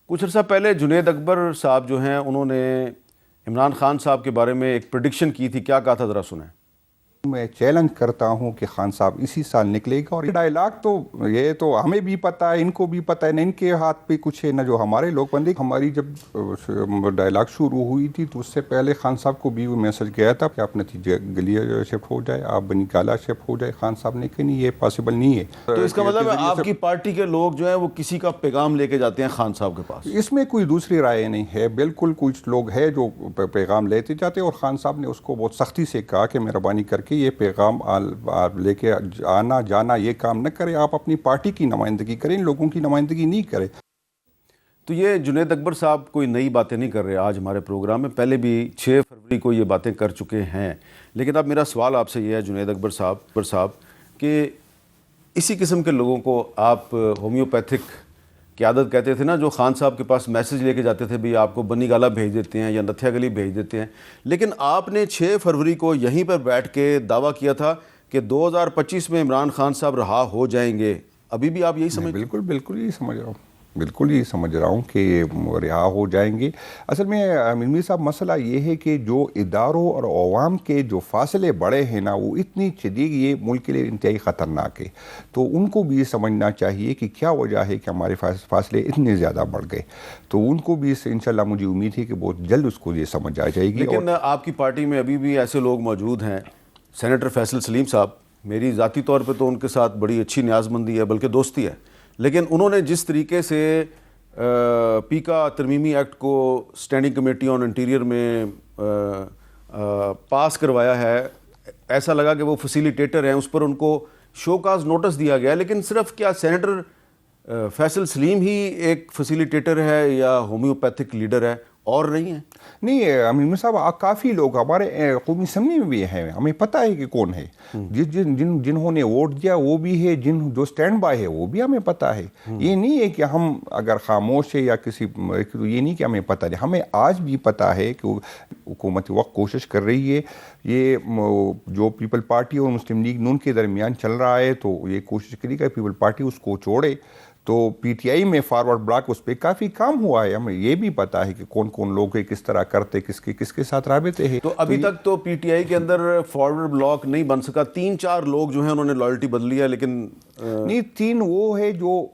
کچھ عرصہ پہلے جنید اکبر صاحب جو ہیں انہوں نے عمران خان صاحب کے بارے میں ایک پریڈکشن کی تھی، کیا کہا تھا ذرا سنیں۔ میں چیلنج کرتا ہوں کہ خان صاحب اسی سال نکلے گا، اور یہ ڈائلاگ تو یہ تو ہمیں بھی پتہ ہے، ان کو بھی پتہ ہے، نہ ان کے ہاتھ پہ کچھ ہے نہ جو ہمارے لوگ بندے۔ ہماری جب ڈائلاگ شروع ہوئی تھی تو اس سے پہلے خان صاحب کو بھی وہ میسج گیا تھا کہ آپ نتیجے گلیہ شفٹ ہو جائے، آپ بنی گالا شفٹ ہو جائے۔ خان صاحب نے کہا نہیں، یہ پاسبل نہیں ہے۔ تو اس کا مطلب ہے آپ کی پارٹی کے لوگ جو ہیں وہ کسی کا پیغام لے کے جاتے ہیں خان صاحب کے پاس؟ اس میں کوئی دوسری رائے نہیں ہے، بالکل کچھ لوگ ہیں جو پیغام لیتے جاتے ہیں، اور خان صاحب نے اس کو بہت سختی سے کہا کہ مہربانی کر کے یہ پیغام لے کے آنا جانا یہ کام نہ کریں، آپ اپنی پارٹی کی نمائندگی کریں، لوگوں کی نمائندگی نہیں کریں۔ تو یہ جنید اکبر صاحب کوئی نئی باتیں نہیں کر رہے آج ہمارے پروگرام میں، پہلے بھی 6 فروری کو یہ باتیں کر چکے ہیں، لیکن اب میرا سوال آپ سے یہ ہے جنید اکبر صاحب کہ اسی قسم کے لوگوں کو آپ ہومیوپیتھک قیادت کہتے تھے نا، جو خان صاحب کے پاس میسج لے کے جاتے تھے بھی آپ کو بنی گالا بھیج دیتے ہیں یا نتھیا گلی بھیج دیتے ہیں، لیکن آپ نے 6 فروری کو یہیں پر بیٹھ کے دعویٰ کیا تھا کہ 2025 میں عمران خان صاحب رہا ہو جائیں گے۔ ابھی بھی آپ یہی سمجھتے ہیں؟ بالکل یہی سمجھ رہا ہوں، بالکل یہ سمجھ رہا ہوں کہ رہا ہو جائیں گے۔ اصل میں میر صاحب مسئلہ یہ ہے کہ جو اداروں اور عوام کے جو فاصلے بڑے ہیں نا، وہ اتنی شدید، یہ ملک کے لیے انتہائی خطرناک ہے، تو ان کو بھی یہ سمجھنا چاہیے کہ کیا وجہ ہے کہ ہمارے فاصلے اتنے زیادہ بڑھ گئے، تو ان کو بھی انشاءاللہ مجھے امید ہے کہ بہت جلد اس کو یہ سمجھ آ جائے گی۔ لیکن آپ کی پارٹی میں ابھی بھی ایسے لوگ موجود ہیں، سینیٹر فیصل سلیم صاحب، میری ذاتی طور پہ تو ان کے ساتھ بڑی اچھی نیاز مندی ہے، بلکہ دوستی ہے، لیکن انہوں نے جس طریقے سے پیکا ترمیمی ایکٹ کو اسٹینڈنگ کمیٹی آن انٹیریئر میں پاس کروایا ہے، ایسا لگا کہ وہ فیسیلیٹیٹر ہیں، اس پر ان کو شو کاز نوٹس دیا گیا، لیکن صرف کیا سینیٹر فیصل سلیم ہی ایک فیسیلیٹیٹر ہے یا ہومیوپیتھک لیڈر ہے اور نہیں ہے؟ نہیں امین صاحب، کافی لوگ ہمارے قومی اسمبلی میں بھی ہیں، ہمیں پتہ ہے کہ کون ہے، جنہوں نے ووٹ دیا وہ بھی ہے، جو سٹینڈ بائی ہے وہ بھی ہمیں پتہ ہے۔ یہ نہیں ہے کہ ہم اگر خاموش ہے یا کسی، یہ نہیں کہ ہمیں پتہ نہیں، ہمیں آج بھی پتہ ہے کہ حکومت وقت کوشش کر رہی ہے، یہ جو پیپل پارٹی اور مسلم لیگ نون کے درمیان چل رہا ہے، تو یہ کوشش کری کہ پیپل پارٹی اس کو چھوڑے، تو پی ٹی آئی میں فارورڈ بلاک اس پہ کافی کام ہوا ہے، ہمیں یہ بھی پتا ہے کہ کون کون لوگ ہیں، کس طرح کرتے، کس کے ساتھ رابطے ہیں۔ تو ابھی تک تو پی ٹی آئی کے اندر فارورڈ بلاک نہیں بن سکا، 3-4 لوگ جو ہیں انہوں نے لائلٹی بدلی ہے، لیکن نہیں، 3 وہ ہے جو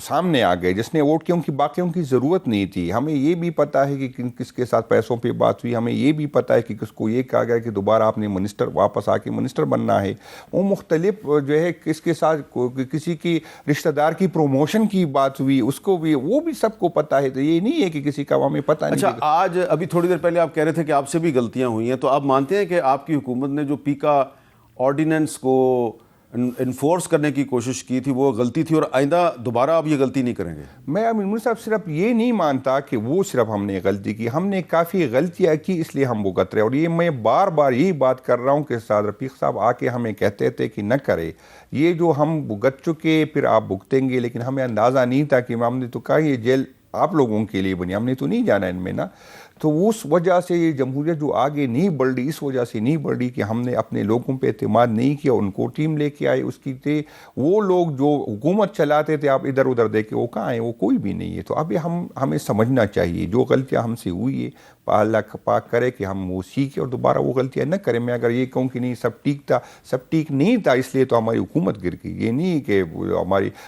سامنے آ گئے جس نے ووٹ کیا، ان کی باقیوں کی ضرورت نہیں تھی۔ ہمیں یہ بھی پتا ہے کہ کس کے ساتھ پیسوں پہ بات ہوئی، ہمیں یہ بھی پتا ہے کہ کس کو یہ کہا گیا کہ دوبارہ آپ نے منسٹر واپس آ کے منسٹر بننا ہے، وہ مختلف جو ہے کس کے ساتھ کسی کی رشتہ دار کی پروموشن کی بات ہوئی، اس کو بھی، وہ بھی سب کو پتا ہے، تو یہ نہیں ہے کہ کسی کا ہمیں پتہ نہیں۔ اچھا، آج ابھی تھوڑی دیر پہلے آپ کہہ رہے تھے کہ آپ سے بھی غلطیاں ہوئی ہیں، تو آپ مانتے ہیں کہ آپ کی حکومت نے جو پیکا آرڈیننس کو انفورس کرنے کی کوشش کی تھی وہ غلطی تھی، اور آئندہ دوبارہ آپ یہ غلطی نہیں کریں گے؟ میں امین صاحب صرف یہ نہیں مانتا کہ وہ صرف ہم نے غلطی کی، ہم نے کافی غلطیاں کی، اس لیے ہم بھگت رہے، اور یہ میں بار بار یہی بات کر رہا ہوں کہ سعد رفیق صاحب آ کے ہمیں کہتے تھے کہ نہ کرے یہ جو ہم بھگت چکے، پھر آپ بھگتیں گے، لیکن ہمیں اندازہ نہیں تھا کہ ہم نے تو کہا یہ جیل آپ لوگوں کے لیے بنی، ہم نے تو نہیں جانا ان میں نا، تو اس وجہ سے یہ جمہوریت جو آگے نہیں بڑھ رہی، اس وجہ سے نہیں بڑھ رہی کہ ہم نے اپنے لوگوں پہ اعتماد نہیں کیا، ان کو ٹیم لے کے آئے، اس کی تھے وہ لوگ جو حکومت چلاتے تھے، آپ ادھر ادھر دیکھے وہ کہاں ہیں، وہ کوئی بھی نہیں ہے۔ تو اب ہمیں سمجھنا چاہیے جو غلطیاں ہم سے ہوئی ہے، اللہ پاک کرے کہ ہم وہ سیکھیں اور دوبارہ وہ غلطیاں نہ کریں۔ میں اگر یہ کہوں کہ نہیں سب ٹھیک تھا، سب ٹھیک نہیں تھا، اس لیے تو ہماری حکومت گر گئی، یہ نہیں کہ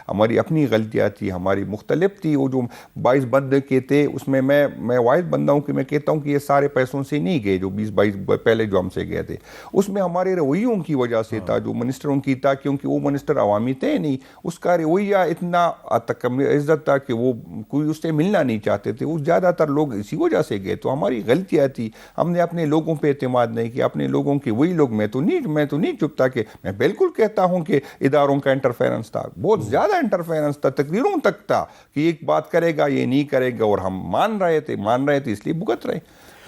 ہماری اپنی غلطیاں تھی، ہماری مختلف تھی۔ وہ جو 22 بندے کے تھے اس میں میں واحد بندہ ہوں کہ میں کہتا ہوں کہ یہ سارے پیسوں سے نہیں گئے، جو 20-22 پہلے جو ہم سے گئے تھے، اس میں ہمارے رویوں کی وجہ سے تھا، جو منسٹروں کی تھا، کیونکہ وہ منسٹر عوامی تھے نہیں، اس کا رویہ اتنا عزت تھا کہ وہ کوئی اس سے ملنا نہیں چاہتے تھے، وہ زیادہ تر لوگ اسی وجہ سے گئے، تو ہماری غلطیاں تھی، ہم نے اپنے لوگوں پہ اعتماد نہیں کیا، اپنے لوگوں کے وہی لوگ، میں تو نہیں چپتا کہ میں بالکل کہتا ہوں کہ اداروں کا انٹرفیرنس تھا، بہت زیادہ انٹرفیرنس تھا، تقریروں تک تھا کہ ایک بات کرے گا یہ نہیں کرے گا، اور ہم مان رہے تھے اس لیے بھگت رہے۔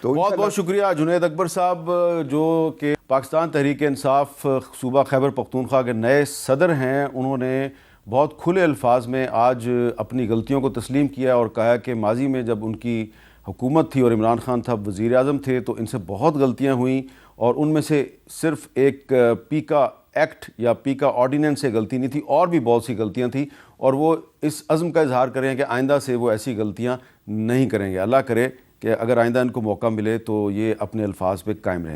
تو بہت بہت شکریہ جنید اکبر صاحب، جو کہ پاکستان تحریک انصاف صوبہ خیبر پختونخوا کے نئے صدر ہیں، انہوں نے بہت کھلے الفاظ میں آج اپنی غلطیوں کو تسلیم کیا اور کہا کہ ماضی میں جب ان کی حکومت تھی اور عمران خان صاحب وزیر اعظم تھے تو ان سے بہت غلطیاں ہوئیں، اور ان میں سے صرف ایک پیکا ایکٹ یا پی کا آرڈیننس سے غلطی نہیں تھی، اور بھی بہت سی غلطیاں تھیں، اور وہ اس عزم کا اظہار کریں کہ آئندہ سے وہ ایسی غلطیاں نہیں کریں گے۔ اللہ کرے کہ اگر آئندہ ان کو موقع ملے تو یہ اپنے الفاظ پہ قائم رہیں۔